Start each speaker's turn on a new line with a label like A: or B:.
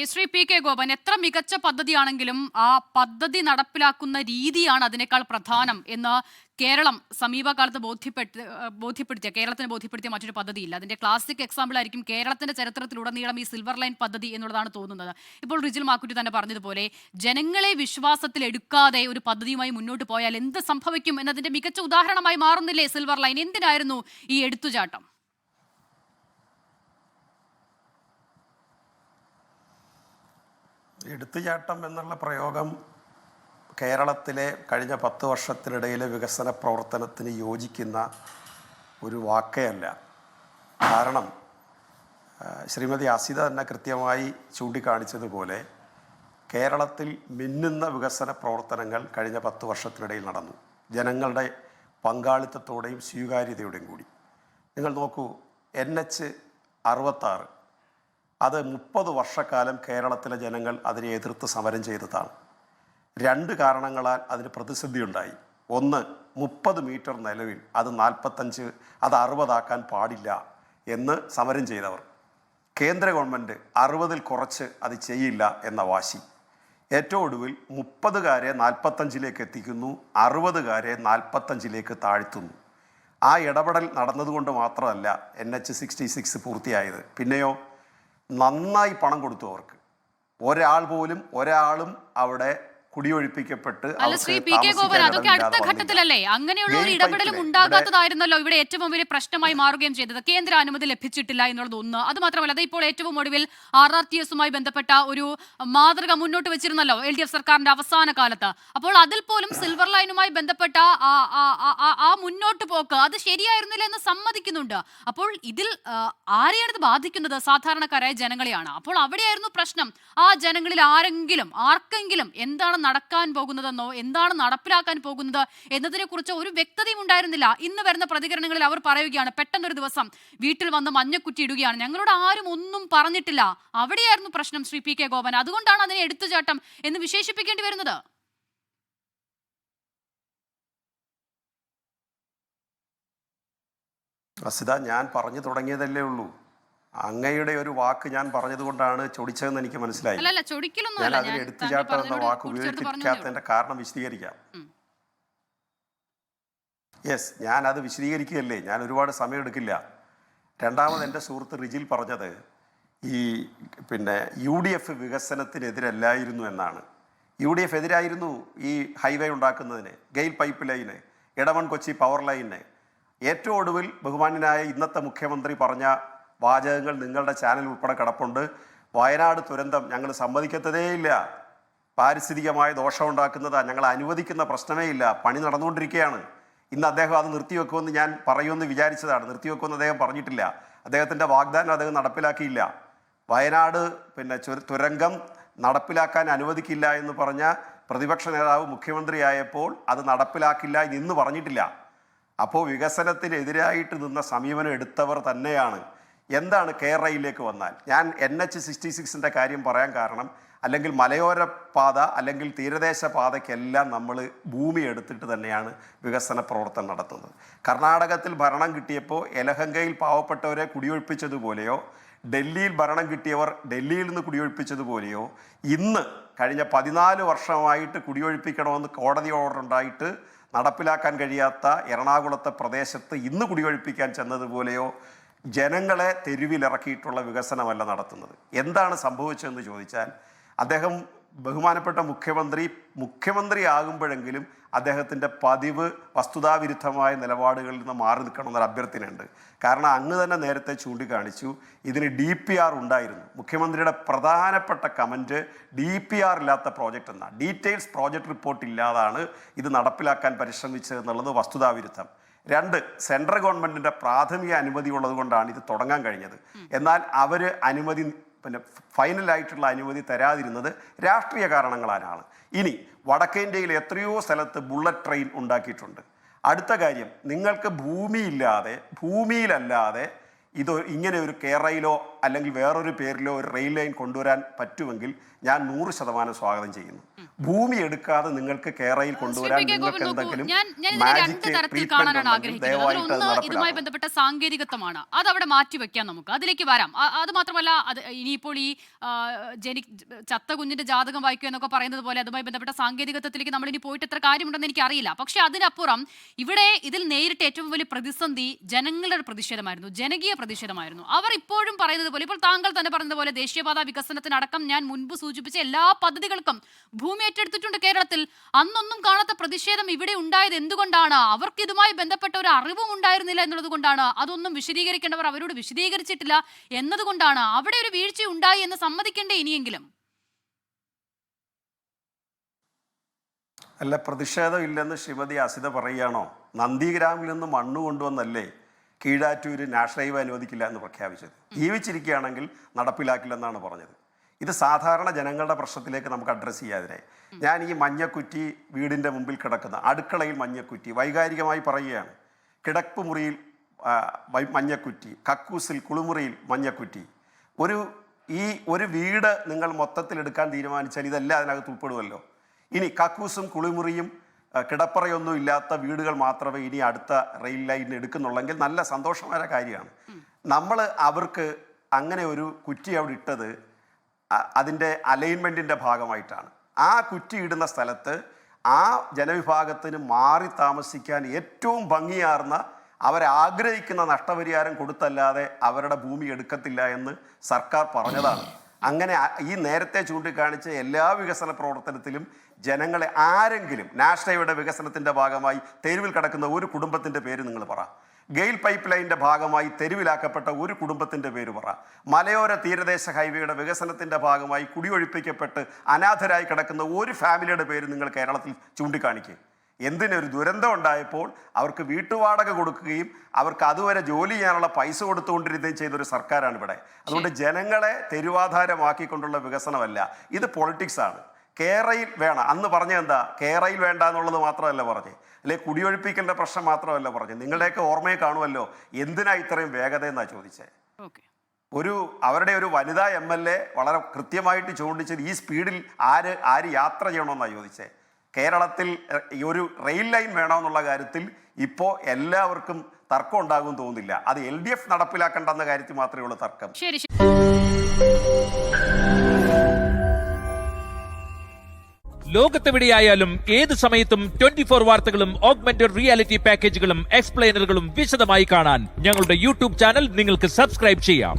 A: Shri P K Gopan, എത്ര മികച്ച പദ്ധതിയാണെങ്കിലും ആ പദ്ധതി നടപ്പിലാക്കുന്ന രീതിയാണ് അതിനേക്കാൾ പ്രധാനം എന്ന് കേരളം സമീപകാലത്ത് കേരളത്തിന് ബോധ്യപ്പെടുത്തിയ മറ്റൊരു പദ്ധതിയില്ല. അതിന്റെ ക്ലാസിക് എക്സാമ്പിൾ ആയിരിക്കും കേരളത്തിന്റെ ചരിത്രത്തിലുടനീളം ഈ സിൽവർ ലൈൻ പദ്ധതി എന്നുള്ളതാണ് തോന്നുന്നത്. ഇപ്പോൾ റിജിൽ മാക്കുറ്റി തന്നെ പറഞ്ഞതുപോലെ ജനങ്ങളെ വിശ്വാസത്തിൽ എടുക്കാതെ ഒരു പദ്ധതിയുമായി മുന്നോട്ട് പോയാൽ എന്ത് സംഭവിക്കും എന്നതിന്റെ മികച്ച ഉദാഹരണമായി മാറുന്നില്ലേ സിൽവർ ലൈൻ? എന്തിനായിരുന്നു ഈ എടുത്തുചാട്ടം?
B: എടുത്തുചാട്ടം എന്നുള്ള പ്രയോഗം കേരളത്തിലെ കഴിഞ്ഞ 10 വർഷത്തിനിടയിലെ വികസന പ്രവർത്തനത്തിന് യോജിക്കുന്ന ഒരു വാക്കയല്ല. കാരണം ശ്രീമതി അസിത തന്നെ കൃത്യമായി ചൂണ്ടിക്കാണിച്ചതുപോലെ കേരളത്തിൽ മിന്നുന്ന വികസന പ്രവർത്തനങ്ങൾ കഴിഞ്ഞ 10 വർഷത്തിനിടയിൽ നടന്നു. ജനങ്ങളുടെ പങ്കാളിത്തത്തോടെയും സ്വീകാര്യതയോടെയും കൂടി. നിങ്ങൾ നോക്കൂ, NH-66 അത് 30 വർഷക്കാലം കേരളത്തിലെ ജനങ്ങൾ അതിനെ എതിർത്ത് സമരം ചെയ്തതാണ്. 2 കാരണങ്ങളാൽ അതിന് പ്രതിസന്ധി ഉണ്ടായി. ഒന്ന്, 30 മീറ്റർ നിലവിൽ അത് 45 അത് 60 ആക്കാൻ പാടില്ല എന്ന് സമരം ചെയ്തവർ. കേന്ദ്ര ഗവൺമെൻറ് 60-ൽ കുറച്ച് അത് ചെയ്യില്ല എന്ന വാശി. ഏറ്റവും ഒടുവിൽ 30-കാരെ 45-ലേക്ക് എത്തിക്കുന്നു, 60-കാരെ 45-ലേക്ക് താഴ്ത്തുന്നു. ആ ഇടപെടൽ നടന്നതുകൊണ്ട് മാത്രമല്ല NH-66 പൂർത്തിയായത്. പിന്നെയോ നന്നായി പണം കൊടുത്തു അവർക്ക്. ഒരാളും അവിടെ കുടിയൊഴിപ്പിക്കപ്പെട്ട്
A: ശ്രീ പി കെ ഗോപൻ, അതൊക്കെ അടുത്ത ഘട്ടത്തിലല്ലേ? അങ്ങനെയുള്ള ഒരു ഇടപെടലും ഉണ്ടാകാത്തതായിരുന്നല്ലോ ഇവിടെ ഏറ്റവും വലിയ പ്രശ്നമായി മാറുകയും ചെയ്തത്. കേന്ദ്ര അനുമതി ലഭിച്ചിട്ടില്ല എന്നുള്ളത് ഒന്ന്. അത് മാത്രമല്ല, അത് ഇപ്പോൾ ഏറ്റവും ഒടുവിൽ RRTSുമായി ബന്ധപ്പെട്ട ഒരു മാതൃക മുന്നോട്ട് വെച്ചിരുന്നല്ലോ LDF സർക്കാരിന്റെ അവസാന കാലത്ത്. അപ്പോൾ അതിൽ പോലും സിൽവർ ലൈനുമായി ബന്ധപ്പെട്ട ആ മുന്നോട്ട് പോക്ക് അത് ശരിയായിരുന്നില്ല എന്ന് സമ്മതിക്കുന്നുണ്ട്. അപ്പോൾ ഇതിൽ ആരെയാണ് ഇത് ബാധിക്കുന്നത്? സാധാരണക്കാരായ ജനങ്ങളെയാണ്. അപ്പോൾ അവിടെയായിരുന്നു പ്രശ്നം. ആ ജനങ്ങളിൽ ആർക്കെങ്കിലും എന്താണ് നടക്കാൻ പോകുന്നതെന്നോ എന്താണ് നടപ്പിലാക്കാൻ പോകുന്നത് എന്നതിനെ കുറിച്ച് ഒരു വ്യക്തതയും ഉണ്ടായിരുന്നില്ല. ഇന്ന് വരുന്ന പ്രതികരണങ്ങളിൽ അവർ പറയുകയാണ്, പെട്ടെന്നൊരു ദിവസം വീട്ടിൽ വന്ന് മഞ്ഞക്കുറ്റി ഇടുകയാണ്, ഞങ്ങളോട് ആരും ഒന്നും പറഞ്ഞിട്ടില്ല. അവിടെയായിരുന്നു പ്രശ്നം ശ്രീ പി കെ ഗോപൻ. അതുകൊണ്ടാണ് അതിനെ എടുത്തുചാട്ടം എന്ന് വിശേഷിപ്പിക്കേണ്ടി വരുന്നത്.
B: അസിത, ഞാൻ പറഞ്ഞു തുടങ്ങിയതല്ലേ ഉള്ളൂ. അങ്ങയുടെ ഒരു വാക്ക് ഞാൻ പറഞ്ഞതുകൊണ്ടാണ് ചൊടിച്ചതെന്ന് എനിക്ക് മനസ്സിലായി. ഞാൻ അതിന് എടുത്തുചാട്ടം എന്ന വാക്ക് ഉപയോഗിക്കാത്തതിന്റെ കാരണം വിശദീകരിക്കാം. യെസ്, ഞാൻ അത് വിശദീകരിക്കുകയല്ലേ, ഞാൻ ഒരുപാട് സമയം എടുക്കില്ല. രണ്ടാമത് എൻ്റെ സുഹൃത്ത് റിജിൽ പറഞ്ഞത് ഈ UDF വികസനത്തിനെതിരല്ലായിരുന്നു എന്നാണ്. UDF എതിരായിരുന്നു ഈ ഹൈവേ ഉണ്ടാക്കുന്നതിന്, GAIL pipe line, Edamon Kochi power line. ഏറ്റവും ഒടുവിൽ ബഹുമാന്യനായ ഇന്നത്തെ മുഖ്യമന്ത്രി പറഞ്ഞ വാചകങ്ങൾ നിങ്ങളുടെ ചാനൽ ഉൾപ്പെടെ കിടപ്പുണ്ട്. വയനാട് ദുരന്തം ഞങ്ങൾ സമ്മതിക്കത്തതേയില്ല, പാരിസ്ഥിതികമായ ദോഷമുണ്ടാക്കുന്നതാണ്, ഞങ്ങൾ അനുവദിക്കുന്ന പ്രശ്നമേ ഇല്ല, പണി നടന്നുകൊണ്ടിരിക്കുകയാണ്. ഇന്ന് അദ്ദേഹം അത് നിർത്തിവെക്കുമെന്ന് ഞാൻ പറയുമെന്ന് വിചാരിച്ചതാണ്. നിർത്തിവെക്കുമെന്ന് അദ്ദേഹം പറഞ്ഞിട്ടില്ല. അദ്ദേഹത്തിൻ്റെ വാഗ്ദാനം അദ്ദേഹം നടപ്പിലാക്കിയില്ല. വയനാട് തുരങ്കം നടപ്പിലാക്കാൻ അനുവദിക്കില്ല എന്ന് പറഞ്ഞ പ്രതിപക്ഷ നേതാവ് മുഖ്യമന്ത്രിയായപ്പോൾ അത് നടപ്പിലാക്കില്ല എന്ന് പറഞ്ഞിട്ടില്ല. അപ്പോൾ വികസനത്തിനെതിരായിട്ട് നിന്ന സമീപനം എടുത്തവർ തന്നെയാണ്. എന്താണ് കേരളയിലേക്ക് വന്നാൽ ഞാൻ NH-66ൻ്റെ കാര്യം പറയാൻ കാരണം, അല്ലെങ്കിൽ മലയോര പാത അല്ലെങ്കിൽ തീരദേശ പാതയ്ക്കെല്ലാം നമ്മൾ ഭൂമി എടുത്തിട്ട് തന്നെയാണ് വികസന പ്രവർത്തനം നടത്തുന്നത്. കർണാടകത്തിൽ ഭരണം കിട്ടിയപ്പോൾ യലഹങ്കയിൽ പാവപ്പെട്ടവരെ കുടിയൊഴിപ്പിച്ചതുപോലെയോ ഡൽഹിയിൽ ഭരണം കിട്ടിയവർ ഡൽഹിയിൽ നിന്ന് കുടിയൊഴിപ്പിച്ചതുപോലെയോ ഇന്ന് കഴിഞ്ഞ 14 വർഷമായിട്ട് കുടിയൊഴിപ്പിക്കണമെന്ന് കോടതി ഓർഡർ ഉണ്ടായിട്ട് നടപ്പിലാക്കാൻ കഴിയാത്ത എറണാകുളത്തെ പ്രദേശത്ത് ഇന്ന് കുടിയൊഴിപ്പിക്കാൻ ചെന്നതുപോലെയോ ജനങ്ങളെ തെരുവിലിറക്കിയിട്ടുള്ള വികസനമല്ല നടത്തുന്നത്. എന്താണ് സംഭവിച്ചതെന്ന് ചോദിച്ചാൽ, അദ്ദേഹം ബഹുമാനപ്പെട്ട മുഖ്യമന്ത്രി ആകുമ്പോഴെങ്കിലും അദ്ദേഹത്തിൻ്റെ പതിവ് വസ്തുതാവിരുദ്ധമായ നിലപാടുകളിൽ നിന്ന് മാറി നിൽക്കണമെന്നൊരു അഭ്യർത്ഥനയുണ്ട്. കാരണം അങ്ങ് തന്നെ നേരത്തെ ചൂണ്ടിക്കാണിച്ചു ഇതിന് DPR ഉണ്ടായിരുന്നു. മുഖ്യമന്ത്രിയുടെ പ്രധാനപ്പെട്ട കമൻറ്റ് DPR ഇല്ലാത്ത പ്രോജക്റ്റ് എന്നാണ്. ഡീറ്റെയിൽസ് പ്രോജക്റ്റ് റിപ്പോർട്ട് ഇല്ലാതാണ് ഇത് നടപ്പിലാക്കാൻ പരിശ്രമിച്ചതെന്നുള്ളത് വസ്തുതാവിരുദ്ധം. 2, സെൻട്രൽ ഗവൺമെൻറ്റിൻ്റെ പ്രാഥമിക അനുമതി ഉള്ളത് കൊണ്ടാണ് ഇത് തുടങ്ങാൻ കഴിഞ്ഞത്. എന്നാൽ അവർ അനുമതി ഫൈനലായിട്ടുള്ള അനുമതി തരാതിരുന്നത് രാഷ്ട്രീയ കാരണങ്ങളാലാണ്. ഇനി വടക്കേ ഇന്ത്യയിൽ എത്രയോ സ്ഥലത്ത് ബുള്ളറ്റ് ട്രെയിൻ ഉണ്ടാക്കിയിട്ടുണ്ട്. അടുത്ത കാര്യം, നിങ്ങൾക്ക് ഭൂമിയിലല്ലാതെ ഇങ്ങനെ ഒരു കേരളയിലോ അല്ലെങ്കിൽ വേറൊരു പേരിലോ ഒരു റെയിൽ ലൈൻ കൊണ്ടുവരാൻ പറ്റുമെങ്കിൽ ഞാൻ 100% സ്വാഗതം ചെയ്യുന്നു. ഭൂമി എടുക്കാതെ നിങ്ങൾക്ക് കേരളയിൽ കൊണ്ടുവരാൻ നിങ്ങൾക്ക് എന്തെങ്കിലും
A: ഇതുമായി ബന്ധപ്പെട്ട സാങ്കേതികത്വമാണ് അത് അവിടെ മാറ്റിവെക്കാൻ നമുക്ക് അതിലേക്ക് വരാം. അത് മാത്രമല്ല, അത് ഇനിയിപ്പോൾ ഈ ചത്ത കുഞ്ഞിന്റെ ജാതകം വായിക്കുക എന്നൊക്കെ പറയുന്നത് പോലെ അതുമായി ബന്ധപ്പെട്ട സാങ്കേതികത്വത്തിലേക്ക് നമ്മൾ ഇനി പോയിട്ട് എത്ര കാര്യമുണ്ടെന്ന് എനിക്ക് അറിയില്ല. പക്ഷെ അതിനപ്പുറം ഇവിടെ ഇതിൽ നേരിട്ട് ഏറ്റവും വലിയ പ്രതിസന്ധി ജനങ്ങളുടെ പ്രതിഷേധമായിരുന്നു, ജനകീയ പ്രതിഷേധമായിരുന്നു. അവർ ഇപ്പോഴും പറയുന്നത് പോലെ, ഇപ്പോൾ താങ്കൾ തന്നെ പറഞ്ഞതുപോലെ ദേശീയപാത വികസനത്തിനടക്കം ഞാൻ മുൻപ് സൂചിപ്പിച്ച എല്ലാ പദ്ധതികൾക്കും ഭൂമി ഏറ്റെടുത്തിട്ടുണ്ട് കേരളത്തിൽ. അന്നൊന്നും കാണാത്ത പ്രതിഷേധം ഇവിടെ ഉണ്ടായത് എന്തുകൊണ്ടാണ്? അവർക്ക് ഇതുമായി ബന്ധപ്പെട്ട ഒരു അറിവും ഉണ്ടായിരുന്നില്ല എന്നുള്ളത് കൊണ്ടാണ്. അതൊന്നും വിശദീകരിക്കേണ്ടവർ അവരോട് വിശദീകരിച്ചിട്ടില്ല എന്നതുകൊണ്ടാണ്. അവിടെ ഒരു വീഴ്ച ഉണ്ടായി എന്ന് സമ്മതിക്കേണ്ടേ ഇനിയെങ്കിലും?
B: അല്ല, പ്രതിഷേധം ഇല്ലെന്ന് ശ്രീമതി അസിത പറയുകയാണോ? നന്ദിഗ്രാമിൽ നിന്ന് മണ്ണ് കൊണ്ടുവന്നല്ലേ കീഴാറ്റൂര് നാഷണൽ ഹൈവേ അനുവദിക്കില്ല എന്ന് പ്രഖ്യാപിച്ചത്? ജീവിച്ചിരിക്കുകയാണെങ്കിൽ നടപ്പിലാക്കില്ലെന്നാണ് പറഞ്ഞത്. ഇത് സാധാരണ ജനങ്ങളുടെ പ്രശ്നത്തിലേക്ക് നമുക്ക് അഡ്രസ്സ് ചെയ്യാതിനെ. ഞാൻ ഈ മഞ്ഞക്കുറ്റി വീടിൻ്റെ മുമ്പിൽ കിടക്കുന്ന അടുക്കളയിൽ മഞ്ഞക്കുറ്റി വൈകാരികമായി പറയുകയാണ്. കിടപ്പ് മുറിയിൽ മഞ്ഞക്കുറ്റി, കക്കൂസിൽ കുളിമുറിയിൽ മഞ്ഞക്കുറ്റി. ഒരു വീട് നിങ്ങൾ മൊത്തത്തിൽ എടുക്കാൻ തീരുമാനിച്ചാൽ ഇതെല്ലാം അതിനകത്ത് ഉൾപ്പെടുമല്ലോ. ഇനി കക്കൂസും കുളിമുറിയും കിടപ്പറയൊന്നും ഇല്ലാത്ത വീടുകൾ മാത്രമേ ഇനി അടുത്ത റെയിൽ ലൈൻ എടുക്കുന്നുള്ളെങ്കിൽ നല്ല സന്തോഷമായ കാര്യമാണ്. നമ്മൾ അവർക്ക് അങ്ങനെ ഒരു കുറ്റി അവിടെ ഇട്ടത് അതിൻ്റെ അലൈൻമെൻറ്റിൻ്റെ ഭാഗമായിട്ടാണ്. ആ കുറ്റി ഇടുന്ന സ്ഥലത്ത് ആ ജനവിഭാഗത്തിന് മാറി താമസിക്കാൻ ഏറ്റവും ഭംഗിയാർന്ന അവരാഗ്രഹിക്കുന്ന നഷ്ടപരിഹാരം കൊടുത്തല്ലാതെ അവരുടെ ഭൂമി എടുക്കത്തില്ല എന്ന് സർക്കാർ പറഞ്ഞതാണ്. അങ്ങനെ ഈ നേരത്തെ ചൂണ്ടിക്കാണിച്ച എല്ലാ വികസന പ്രവർത്തനത്തിലും ജനങ്ങളെ ആരെങ്കിലും നാഷണൽ ഹൈവേയുടെ വികസനത്തിൻ്റെ ഭാഗമായി തെരുവിൽ കിടക്കുന്ന ഒരു കുടുംബത്തിൻ്റെ പേര് നിങ്ങൾ പറ. ഗെയിൽ പൈപ്പ് ലൈനിൻ്റെ ഭാഗമായി തെരുവിലാക്കപ്പെട്ട ഒരു കുടുംബത്തിൻ്റെ പേര് പറ. മലയോര തീരദേശ ഹൈവേയുടെ വികസനത്തിൻ്റെ ഭാഗമായി കുടിയൊഴിപ്പിക്കപ്പെട്ട് അനാഥരായി കിടക്കുന്ന ഒരു ഫാമിലിയുടെ പേര് നിങ്ങൾ കേരളത്തിൽ ചൂണ്ടിക്കാണിക്കുക. എന്തിനൊരു ദുരന്തം ഉണ്ടായപ്പോൾ അവർക്ക് വീട്ടുവാടക കൊടുക്കുകയും അവർക്ക് അതുവരെ ജോലി ചെയ്യാനുള്ള പൈസ കൊടുത്തുകൊണ്ടിരിക്കുകയും ചെയ്തൊരു സർക്കാരാണ് ഇവിടെ. അതുകൊണ്ട് ജനങ്ങളെ തെരുവാധാരമാക്കിക്കൊണ്ടുള്ള വികസനമല്ല, ഇത് പൊളിറ്റിക്സാണ്. കേരയിൽ വേണം അന്ന് പറഞ്ഞത് എന്താ? കേരയിൽ വേണ്ട എന്നുള്ളത് മാത്രമല്ല പറഞ്ഞേ, അല്ലെ കുടിയൊഴിപ്പിക്കലിൻ്റെ പ്രശ്നം മാത്രമല്ല പറഞ്ഞേ. നിങ്ങളുടെയൊക്കെ ഓർമ്മയെ കാണുമല്ലോ എന്തിനാ ഇത്രയും വേഗത എന്നാണ് ചോദിച്ചത്. അവരുടെ ഒരു വനിതാ MLA വളരെ കൃത്യമായിട്ട് ചോദിച്ചത് ഈ സ്പീഡിൽ ആര് യാത്ര ചെയ്യണമെന്നാണ് ചോദിച്ചത്. കേരളത്തിൽ ഒരു റെയിൽ ലൈൻ വേണമെന്നുള്ള കാര്യത്തിൽ ഇപ്പോൾ എല്ലാവർക്കും തർക്കം ഉണ്ടാകും തോന്നുന്നില്ല. അത് LDF നടപ്പിലാക്കേണ്ടെന്ന കാര്യത്തിൽ മാത്രമേ ഉള്ളൂ തർക്കം.
C: ലോകത്തെവിടെയായാലും ഏത് സമയത്തും 24 വാർത്തകളും ഓഗ്മെന്റഡ് റിയാലിറ്റി പാക്കേജുകളും എക്സ്പ്ലെയിനറുകളും വിശദമായി കാണാൻ ഞങ്ങളുടെ YouTube ചാനൽ നിങ്ങൾക്ക് സബ്സ്ക്രൈബ് ചെയ്യാം.